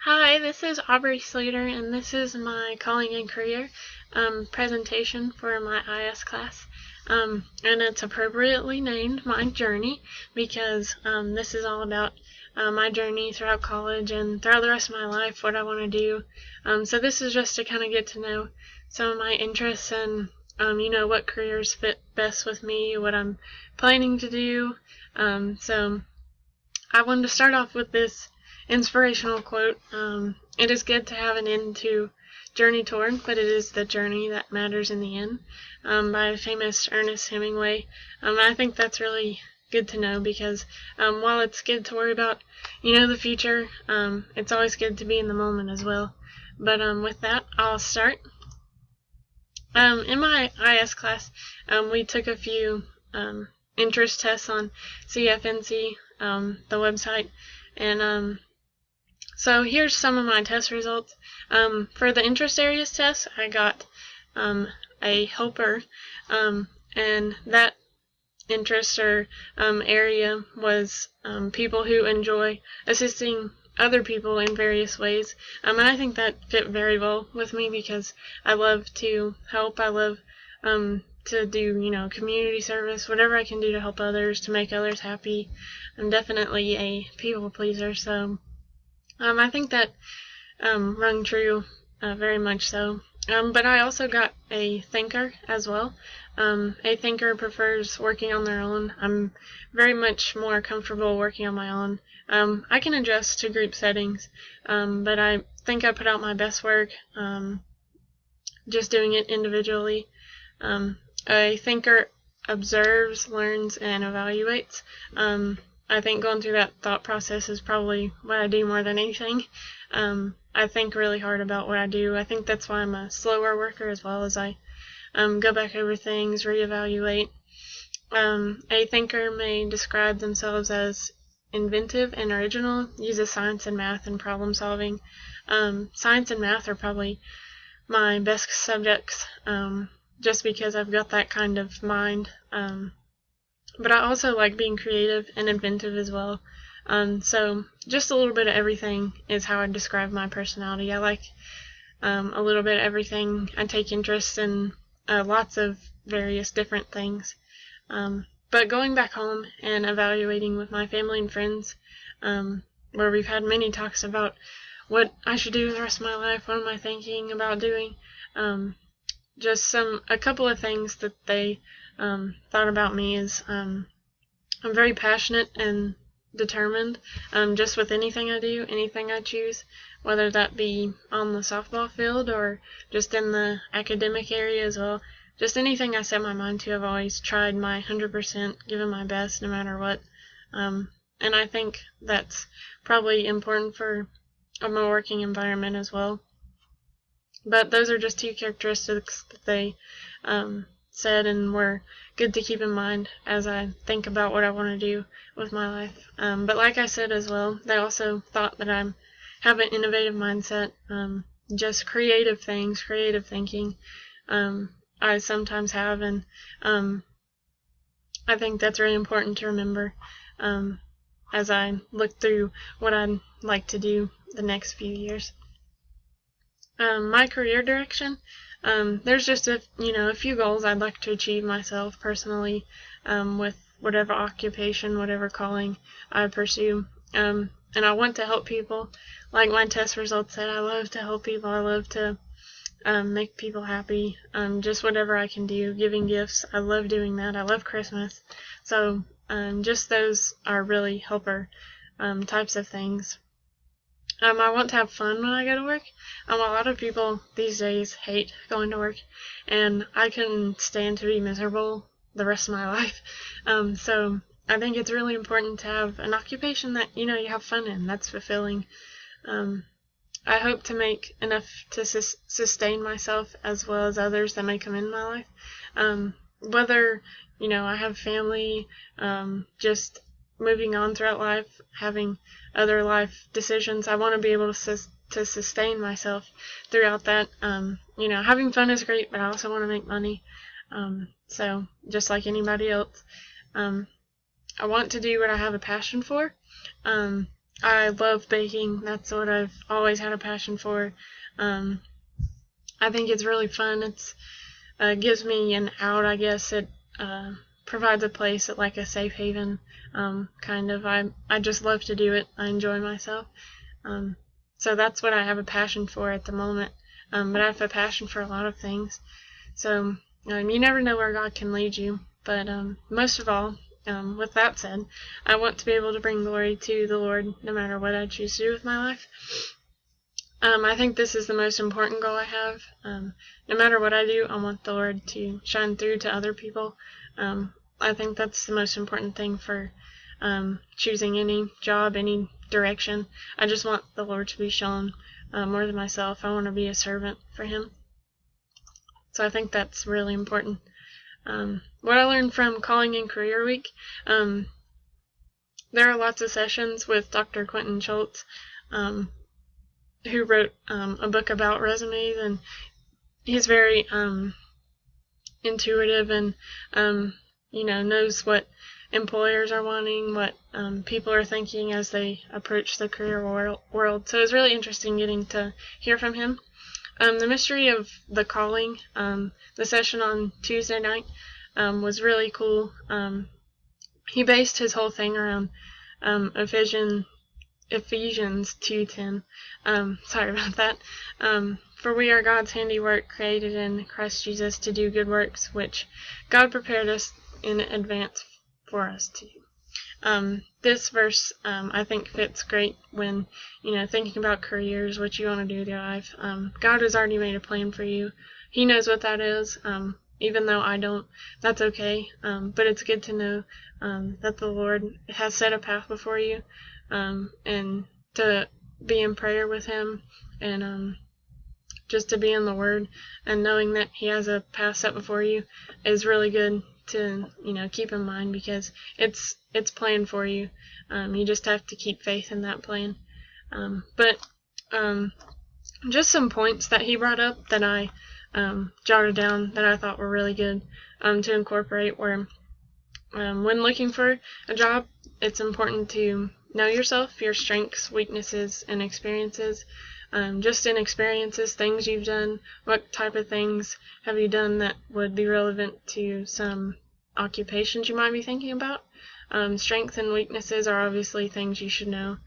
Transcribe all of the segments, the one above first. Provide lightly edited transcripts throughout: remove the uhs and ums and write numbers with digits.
Hi, this is Aubrey Slater, and this is my Calling and Career presentation for my IS class. And it's appropriately named My Journey because this is all about my journey throughout college and throughout the rest of my life, what I want to do. So this is just to kind of get to know some of my interests and what careers fit best with me, what I'm planning to do. So I wanted to start off with this inspirational quote. It is good to have an end to journey torn, but it is the journey that matters in the end, by famous Ernest Hemingway. I think that's really good to know because while it's good to worry about, the future, it's always good to be in the moment as well. But with that, I'll start. In my IS class, we took a few interest tests on CFNC, the website, and so here's some of my test results. For the interest areas test, I got a helper, and that interest or area was people who enjoy assisting other people in various ways. And I think that fit very well with me because I love to help. I love to do, community service, whatever I can do to help others, to make others happy. I'm definitely a people pleaser, so I think that rung true, very much so. But I also got a thinker as well. A thinker prefers working on their own. I'm very much more comfortable working on my own. I can adjust to group settings, but I think I put out my best work just doing it individually. A thinker observes, learns, and evaluates. I think going through that thought process is probably what I do more than anything. I think really hard about what I do. I think that's why I'm a slower worker as well, as I go back over things, reevaluate. A thinker may describe themselves as inventive and original, uses science and math in problem solving. Science and math are probably my best subjects, just because I've got that kind of mind. But I also like being creative and inventive as well. So just a little bit of everything is how I describe my personality. I like a little bit of everything. I take interest in lots of various different things. But going back home and evaluating with my family and friends, where we've had many talks about what I should do the rest of my life, what am I thinking about doing, just a couple of things that they thought about me is I'm very passionate and determined, just with anything I do, anything I choose, whether that be on the softball field or just in the academic area as well. Just anything I set my mind to, I've always tried my 100%, given my best no matter what. And I think that's probably important for a working environment as well. But those are just two characteristics that they said and were good to keep in mind as I think about what I want to do with my life. But like I said as well, they also thought that I have an innovative mindset, just creative things, creative thinking. I sometimes have, and I think that's really important to remember as I look through what I'd like to do the next few years. My career direction, there's just a few goals I'd like to achieve myself personally, with whatever occupation, whatever calling I pursue. And I want to help people. Like my test results said, I love to help people. I love to make people happy. Just whatever I can do, giving gifts. I love doing that. I love Christmas. So just those are really helper types of things. I want to have fun when I go to work. A lot of people these days hate going to work, and I can stand to be miserable the rest of my life. So I think it's really important to have an occupation that you have fun in. That's fulfilling. I hope to make enough to sustain myself as well as others that may come in my life. Whether I have family, just moving on throughout life, having other life decisions, I want to be able to sustain myself throughout that. Having fun is great, but I also want to make money. So just like anybody else, I want to do what I have a passion for. I love baking. That's what I've always had a passion for. I think it's really fun. It's gives me an out, I guess. It provides a place, like a safe haven, kind of. I just love to do it. I enjoy myself. So that's what I have a passion for at the moment. But I have a passion for a lot of things. So you never know where God can lead you. But most of all, with that said, I want to be able to bring glory to the Lord no matter what I choose to do with my life. I think this is the most important goal I have. No matter what I do, I want the Lord to shine through to other people. I think that's the most important thing for choosing any job, any direction. I just want the Lord to be shown more than myself. I want to be a servant for Him. So I think that's really important. What I learned from Calling in Career Week, there are lots of sessions with Dr. Quentin Schultz, who wrote a book about resumes, and he's very intuitive and knows what employers are wanting, what people are thinking as they approach the career world. So it was really interesting getting to hear from him. The mystery of the calling, the session on Tuesday night, was really cool. He based his whole thing around Ephesians 2:10. Sorry about that. For we are God's handiwork, created in Christ Jesus to do good works, which God prepared us in advance for us to do. This verse, I think, fits great when, thinking about careers, what you want to do with your life. God has already made a plan for you. He knows what that is. Even though I don't, that's okay. But it's good to know that the Lord has set a path before you, and to be in prayer with Him, and just to be in the Word, and knowing that He has a path set before you is really good to keep in mind, because it's planned for you. You just have to keep faith in that plan. But just some points that he brought up that I jotted down that I thought were really good to incorporate were, when looking for a job, it's important to know yourself, your strengths, weaknesses, and experiences. Just in experiences, things you've done, what type of things have you done that would be relevant to some occupations you might be thinking about. Strengths and weaknesses are obviously things you should know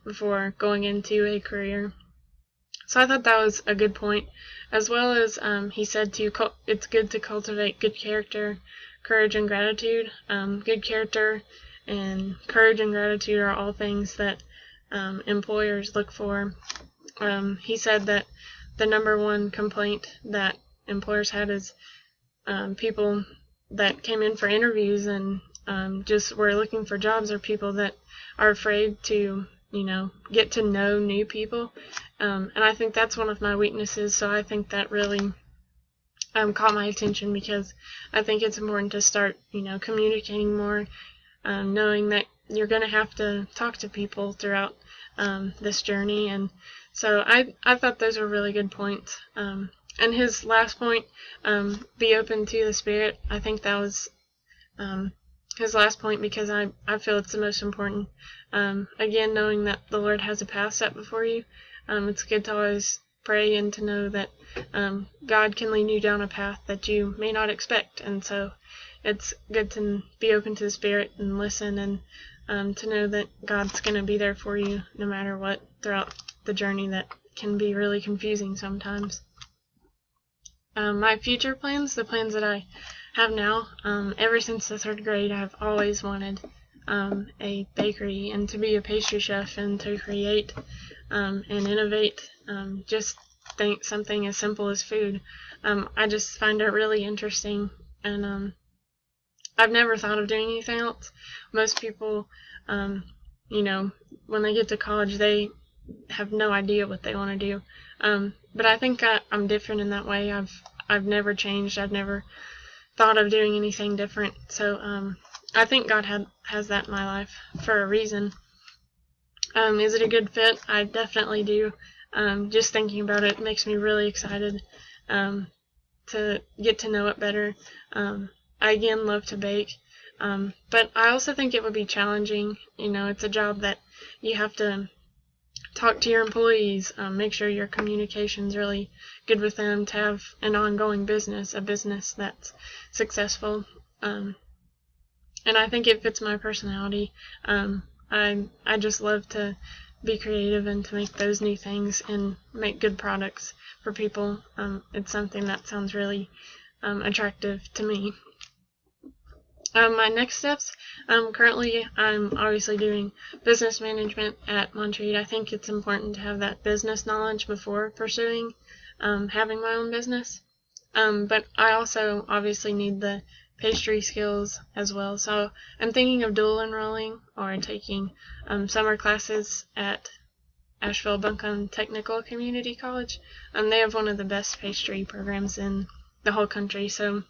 before going into a career. So I thought that was a good point, as well as he said it's good to cultivate good character, courage, and gratitude. Good character and courage and gratitude are all things that employers look for. He said that the number one complaint that employers had is people that came in for interviews and just were looking for jobs are people that are afraid to, get to know new people. And I think that's one of my weaknesses, so I think that really caught my attention, because I think it's important to start, communicating more, knowing that you're going to have to talk to people throughout this journey. And so I thought those were really good points. And his last point, be open to the Spirit, I think that was his last point, because I feel it's the most important. Again, knowing that the Lord has a path set before you, it's good to always pray and to know that God can lead you down a path that you may not expect. And so it's good to be open to the Spirit and listen, and to know that God's going to be there for you no matter what throughout the journey that can be really confusing sometimes. My future plans, the plans that I have now, ever since the 3rd grade, I've always wanted a bakery and to be a pastry chef and to create and innovate, just think something as simple as food. I just find it really interesting, and I've never thought of doing anything else. Most people, when they get to college, they have no idea what they want to do. But I think I'm different in that way. I've never changed. I've never thought of doing anything different. So I think God has that in my life for a reason. Is it a good fit? I definitely do. Just thinking about it makes me really excited to get to know it better. I again love to bake, but I also think it would be challenging. It's a job that you have to talk to your employees, make sure your communication's really good with them to have an ongoing business, a business that's successful. And I think it fits my personality. I just love to be creative and to make those new things and make good products for people. It's something that sounds really attractive to me. My next steps, currently I'm obviously doing business management at Montreat. I think it's important to have that business knowledge before pursuing having my own business. But I also obviously need the pastry skills as well. So I'm thinking of dual enrolling or taking summer classes at Asheville Buncombe Technical Community College. They have one of the best pastry programs in the whole country. So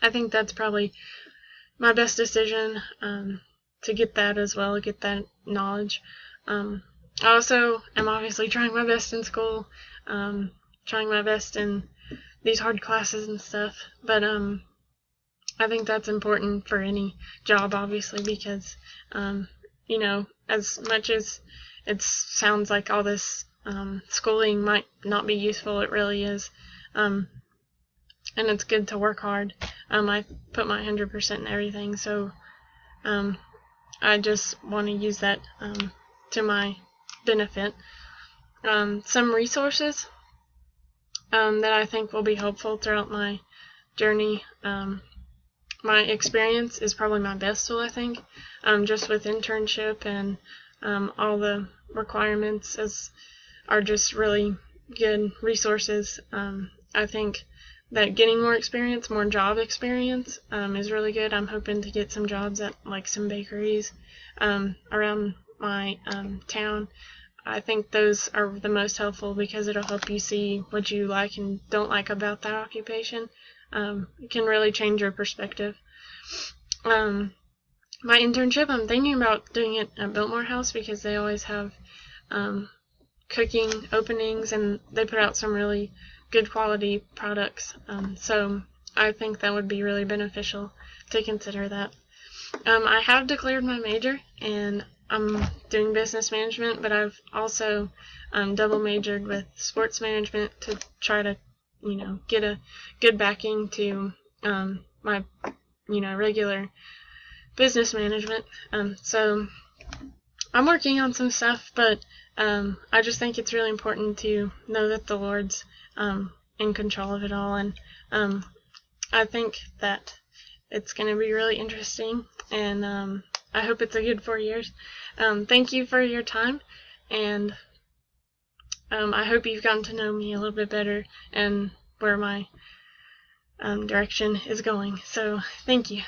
I think that's probably my best decision to get that as well, get that knowledge. I also am obviously trying my best in school, trying my best in these hard classes and stuff, but I think that's important for any job, obviously, because as much as it sounds like all this schooling might not be useful, it really is, and it's good to work hard. I put my 100% in everything, so I just want to use that to my benefit. Some resources that I think will be helpful throughout my journey. My experience is probably my best tool, I think, just with internship and all the requirements are just really good resources. I think that getting more experience, more job experience, is really good. I'm hoping to get some jobs at like some bakeries around my town. I think those are the most helpful because it'll help you see what you like and don't like about that occupation. It can really change your perspective. My internship, I'm thinking about doing it at Biltmore House because they always have cooking openings and they put out some really good quality products. So I think that would be really beneficial to consider that. I have declared my major and I'm doing business management, but I've also double majored with sports management to try to, get a good backing to my, regular business management. So I'm working on some stuff, but I just think it's really important to know that the Lord's in control of it all, and I think that it's going to be really interesting, and I hope it's a good 4 years. Thank you for your time, and I hope you've gotten to know me a little bit better and where my direction is going. So thank you.